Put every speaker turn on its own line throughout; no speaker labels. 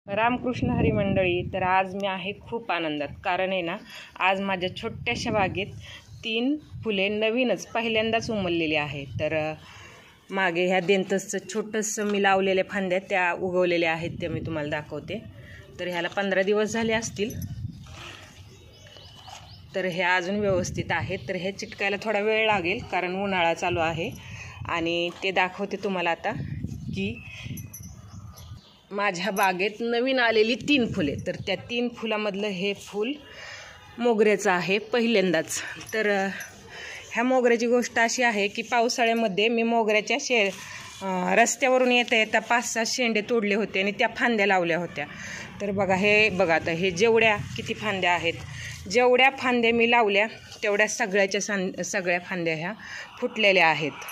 रामकृष्ण हरी मंडळी. तर आज मी आहे खूप आनंदात, कारण आहे ना, आज माझ्या छोट्याशा बागेत 3 फुले नवीनच पहिल्यांदाच उमललेली आहेत. तर मागे ह्या देंतसचं छोटंसं मी लावलेल्या फांद्या त्या उगवलेल्या आहेत, त्या मी तुम्हाला दाखवते. तर ह्याला 15 दिवस झाले असतील. तर हे अजून व्यवस्थित आहेत. तर हे चिटकायला थोडा वेळ लागेल, कारण उन्हाळा चालू आहे. आणि ते दाखवते तुम्हाला आता की माझ्या बागेत नवीन आलेली 3 फुले. तर त्या 3 फुलामधलं हे फूल मोगऱ्याचं आहे पहिल्यांदाच. तर ह्या मोगऱ्याची गोष्ट अशी आहे की पावसाळ्यामध्ये मी मोगऱ्याच्या रस्त्यावरून येता येता 5-6 शेंडे तोडले होते आणि त्या फांद्या लावल्या होत्या. तर बघा आता हे जेवढ्या किती फांद्या आहेत, जेवढ्या फांद्या मी लावल्या तेवढ्या सगळ्या फांद्या ह्या फुटलेल्या आहेत.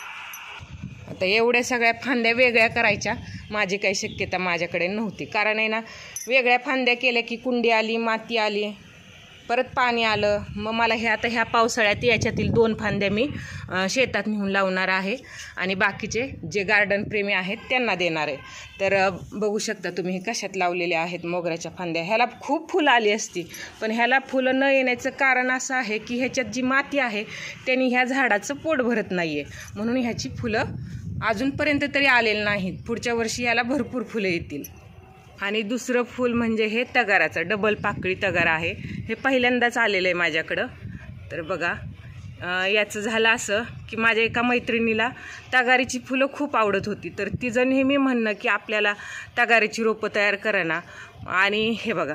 आता एवढ्या सगळ्या फांद्या वेगळ्या करायच्या माझी काही शक्यता माझ्याकडे नव्हती, कारण आहे ना, वेगळ्या फांद्या केल्या की कुंडी आली, माती आली, परत पाणी आलं. मग मला आता ह्या पावसाळ्यात याच्यातील 2 फांद्या मी शेतात नेऊन लावणार आहे आणि बाकीचे जे गार्डन प्रेमी आहेत त्यांना देणार आहे. तर बघू शकता तुम्ही कशात लावलेल्या आहेत मोगऱ्याच्या फांद्या. ह्याला खूप फुलं आली असती, पण ह्याला फुलं न येण्याचं कारण असं आहे की ह्याच्यात जी माती आहे त्यांनी ह्या झाडाचं पोट भरत नाही आहे, म्हणून ह्याची फुलं अजूनपर्यंत तरी आलेलं नाहीत. पुढच्या वर्षी याला भरपूर फुलं येतील. आणि दुसरं फूल म्हणजे हे तगाराचं डबल पाकळी तगार आहे. हे पहिल्यांदाच आलेलं आहे माझ्याकडं. तर बघा, याचं झालं असं की माझ्या एका मैत्रिणीला तगारीची फुलं खूप आवडत होती. तर तिचं नेहमी म्हणणं की आपल्याला तगारीची रोपं तयार करा ना. आणि हे बघा,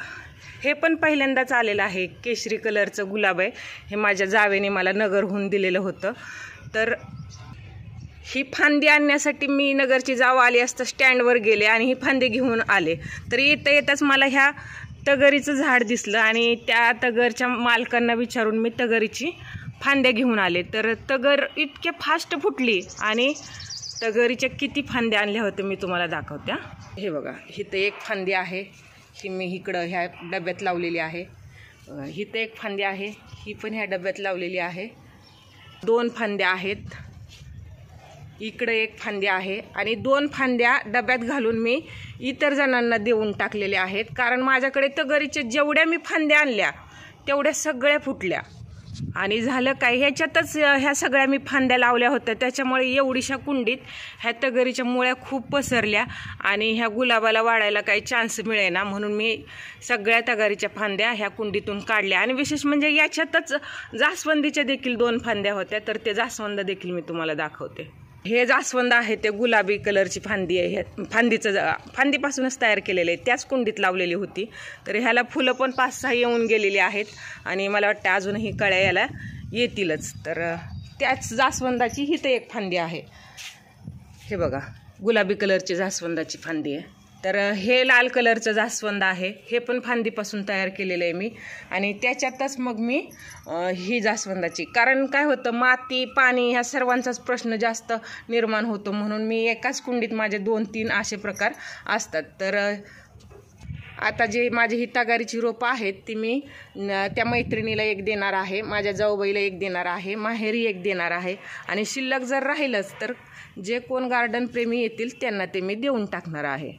हे पण पहिल्यांदाच आलेलं आहे. केशरी कलरचं गुलाब आहे. हे माझ्या जावेने मला नगरहून दिलेलं होतं. तर ही फांदी आणण्यासाठी मी नगरची जाव आली असता स्टँडवर गेले आणि ही फांदी घेऊन आले. तर येताच मला ह्या तगरीचं झाड दिसलं आणि त्या तगरच्या मालकांना विचारून मी तगरीची फांद्या घेऊन आले. तर तगर इतके फास्ट फुटली आणि तगरीच्या किती फांद्या आणल्या होत्या मी तुम्हाला दाखवत्या. हे बघा, इथं एक फांदी आहे, ही मी इकडं ह्या डब्यात लावलेली आहे. इथं एक फांदी आहे, ही पण ह्या डब्यात लावलेली आहे. 2 फांद्या आहेत, इकडे एक फांदी आहे आणि 2 फांद्या डब्यात घालून मी इतर जणांना देऊन टाकलेल्या आहेत. कारण माझ्याकडे तगरीच्या जेवढ्या मी फांद्या आणल्या तेवढ्या सगळ्या फुटल्या. आणि झालं काय, ह्याच्यातच ह्या सगळ्या मी फांद्या लावल्या होत्या, त्याच्यामुळे एवढीशा कुंडीत ह्या तगरीच्या मुळ्या खूप पसरल्या आणि ह्या गुलाबाला वाढायला काही चान्स मिळेना, म्हणून मी सगळ्या तगरीच्या फांद्या ह्या कुंडीतून काढल्या. आणि विशेष म्हणजे याच्यातच जास्वंदीच्या देखील 2 फांद्या होत्या. तर ते जास्वंद देखील मी तुम्हाला दाखवते. हे जास्वंद आहे, ते गुलाबी कलरची फांदी आहे. हे फांदीपासूनच तयार केलेले आहे, त्याच कुंडीत लावलेली होती. तर ह्याला फुलं पण 5-6 येऊन गेलेली आहेत आणि मला वाटतं अजूनही कळ्या याला येतीलच. तर त्याच जास्वंदाची ही तर एक फांदी आहे. हे बघा, गुलाबी कलरची जास्वंदाची फांदी आहे. तर हे लाल कलरचं जास्वंद आहे, हे पण फांदीपासून तयार केलेलं आहे मी. आणि त्याच्यातच मग मी ही जास्वंदाची, कारण काय होतं, माती पाणी ह्या सर्वांचाच प्रश्न जास्त निर्माण होतो, म्हणून मी एकाच कुंडीत माझे 2-3 असे प्रकार असतात. तर आता जे माझी ही तगारीची रोपं आहेत ती मी त्या मैत्रिणीला एक देणार आहे, माझ्या जाऊबाईला एक देणार आहे, माहेरी एक देणार आहे आणि शिल्लक जर राहिलंच तर जे कोण गार्डन प्रेमी येतील त्यांना ते मी देऊन टाकणार आहे.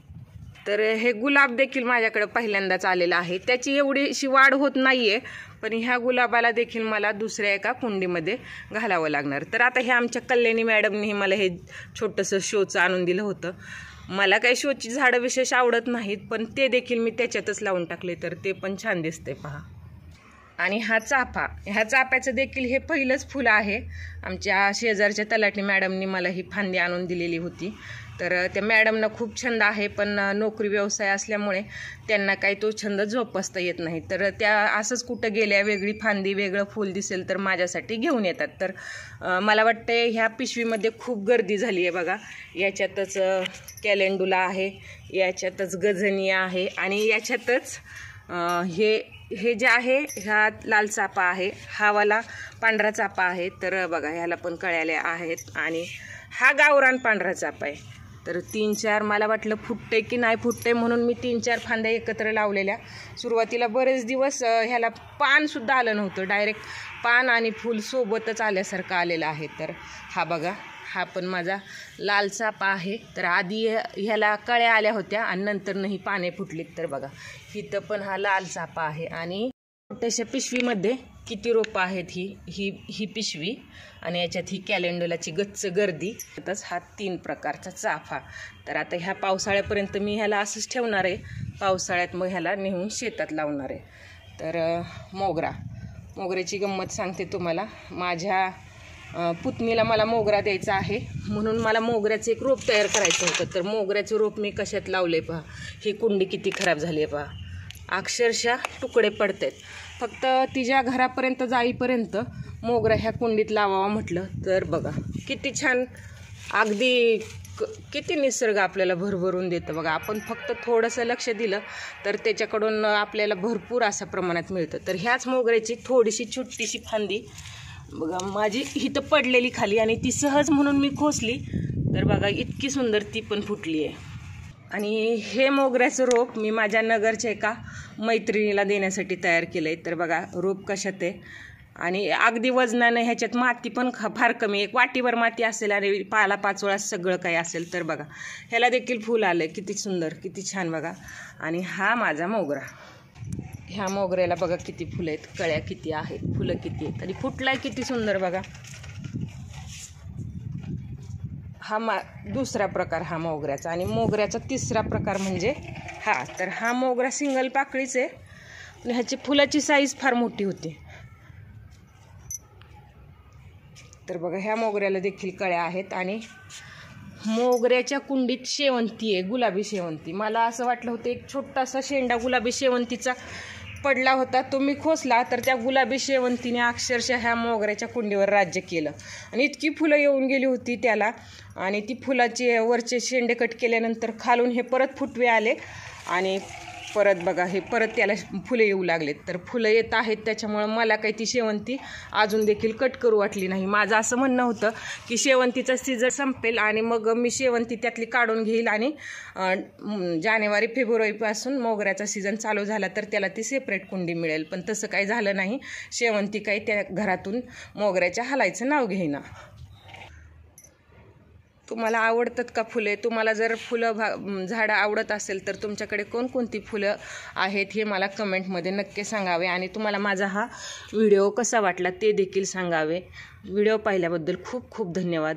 तर हे गुलाब देखील माझ्याकडे पहिल्यांदाच आलेलं आहे. त्याची एवढीशी वाढ होत नाही आहे, पण ह्या गुलाबाला देखील मला दुसऱ्या एका कुंडीमध्ये घालावं लागणार. तर आता हे आमच्या कल्याणी मॅडमने मला हे छोटंसं शोचं आणून दिलं होतं. मला काही शोची झाडं विशेष आवडत नाहीत, पण ते देखील मी त्याच्यातच लावून टाकले. तर ते पण छान दिसते पहा. आणि ह्या चाफ्याचं देखील हे पहिलंच फुलं आहे. आमच्या शेजारच्या तलाठी मॅडमनी मला ही फांदी आणून दिलेली होती. तर त्या मॅडमना खूप छंद आहे, पण नोकरी व्यवसाय असल्यामुळे त्यांना काही तो छंद जोपासता येत नाही. तर त्या असंच कुठं गेल्या, वेगळी फांदी वेगळं फूल दिसेल तर माझ्यासाठी घेऊन येतात. तर मला वाटते ह्या पिशवीमध्ये खूप गर्दी झाली आहे. बघा, याच्यातच कॅलेंडुला आहे, याच्यातच गझनिया आहे आणि याच्यातच हे जे आहे ह्या लाल चाफा आहे, हा वाला पांढरा चाफा आहे. तर बघा, ह्याला पण कळ्याल्या आहेत आणि हा गावरान पांढरा चाफा आहे. तर 3-4 मला वाटलं फुटते की नाही फुटते, म्हणून मी 3-4 फांद्या एकत्र लावलेल्या. सुरुवातीला बरेच दिवस ह्याला पानसुद्धा आलं नव्हतं, डायरेक्ट पान आणि फूल सोबतच आल्यासारखं आलेलं आहे. तर हा बघा, हा पण माझा लाल चाफा आहे. तर आधी ह्याला कळ्या आल्या होत्या आणि नंतर ही पाने फुटलीत. तर बघा इथं पण हा लाल चाफा आहे. आणि छोट्याशा पिशवीमध्ये किती रोपं आहेत ही पिशवी आणि याच्यात ही कॅलेंडोलाची गच्च गर्दी. तसंच हा 3 प्रकारचा चाफा. तर आता ह्या पावसाळ्यापर्यंत मी ह्याला असंच ठेवणार आहे. पावसाळ्यात मग ह्याला नेऊन शेतात लावणार आहे. तर मोगऱ्याची गंमत सांगते तुम्हाला. माझ्या पुतणीला मला मोगरा द्यायचा आहे म्हणून मला मोगऱ्याचं एक रोप तयार करायचं होतं. तर मोगऱ्याचं रोप मी कशात लावले पहा. ही कुंडी किती खराब झाली आहे पहा. अक्षरशः तुकडे पडत आहेत. फक्त तिच्या घरापर्यंत जाईपर्यंत मोगरा ह्या कुंडीत लावावा म्हटलं तर बघा किती छान, अगदी किती निसर्ग आपल्याला भरभरून देतं बघा. आपण फक्त थोडंसं लक्ष दिलं तर त्याच्याकडून आपल्याला भरपूर अशा प्रमाणात मिळतं. तर ह्याच मोगऱ्याची थोडीशी छोटीशी फांदी बघा माझी इथं पडलेली खाली आणि ती सहज म्हणून मी खोसली. तर बघा इतकी सुंदर ती पण फुटली आहे. आणि हे मोगऱ्याचं रोप मी माझ्या नगरच्या एका मैत्रिणीला देण्यासाठी तयार केलं आहे. तर बघा रोप कशात आहे आणि अगदी वजनानं ह्याच्यात माती पण फार कमी, एक वाटीभर माती असेल आणि पाला पाचोळा सगळं काही असेल. तर बघा ह्याला देखील फूल आलं आहे. किती सुंदर, किती छान बघा. आणि हा माझा मोगरा. ह्या मोगऱ्याला बघा किती फुलं आहेत, कळ्या किती आहेत, फुलं किती आहेत आणि फुटलाय किती सुंदर बघा. हा दुसरा प्रकार हा मोगऱ्याचा. आणि मोगऱ्याचा तिसरा प्रकार म्हणजे हा. तर हा मोगरा सिंगल पाकळीच आहे पण ह्याची फुलाची साईज फार मोठी होती. तर बघा ह्या मोगऱ्याला देखील कळ्या आहेत. आणि मोगऱ्याच्या कुंडीत शेवंती आहे, गुलाबी शेवंती. मला असं वाटलं होतं एक छोटासा शेंडा गुलाबी शेवंतीचा पडला होता, तो मी खोसला तर त्या गुलाबी शेवंतीने अक्षरशः ह्या मोगऱ्याच्या कुंडीवर राज्य केलं. आणि इतकी फुलं येऊन गेली होती त्याला. आणि ती फुलाचे वरचे शेंडे कट केल्यानंतर खालून हे परत फुटवे आले आणि परत बघा हे परत त्याला फुलं येऊ लागलेत. तर फुलं येत आहेत त्याच्यामुळं मला काही ती शेवंती अजून देखील कट करू वाटली नाही. माझं असं म्हणणं होतं की शेवंतीचा सीझन संपेल आणि मग मी शेवंती त्यातली काढून घेईल आणि जानेवारी फेब्रुवारीपासून मोगऱ्याचा सीझन चालू झाला तर त्याला ती सेपरेट कुंडी मिळेल. पण तसं काही झालं नाही. शेवंती काही त्या घरातून मोगऱ्याच्या हलायचं नाव घेईना. तुम्हाला आवडतात का फुले? तुम्हाला जर झाडं आवडत असेल तर तुमच्याकडे कोणकोणती फुलं आहेत हे मला कमेंटमध्ये नक्की सांगावे. आणि तुम्हाला माझा हा व्हिडिओ कसा वाटला ते देखील सांगावे. व्हिडिओ पाहिल्याबद्दल खूप खूप धन्यवाद.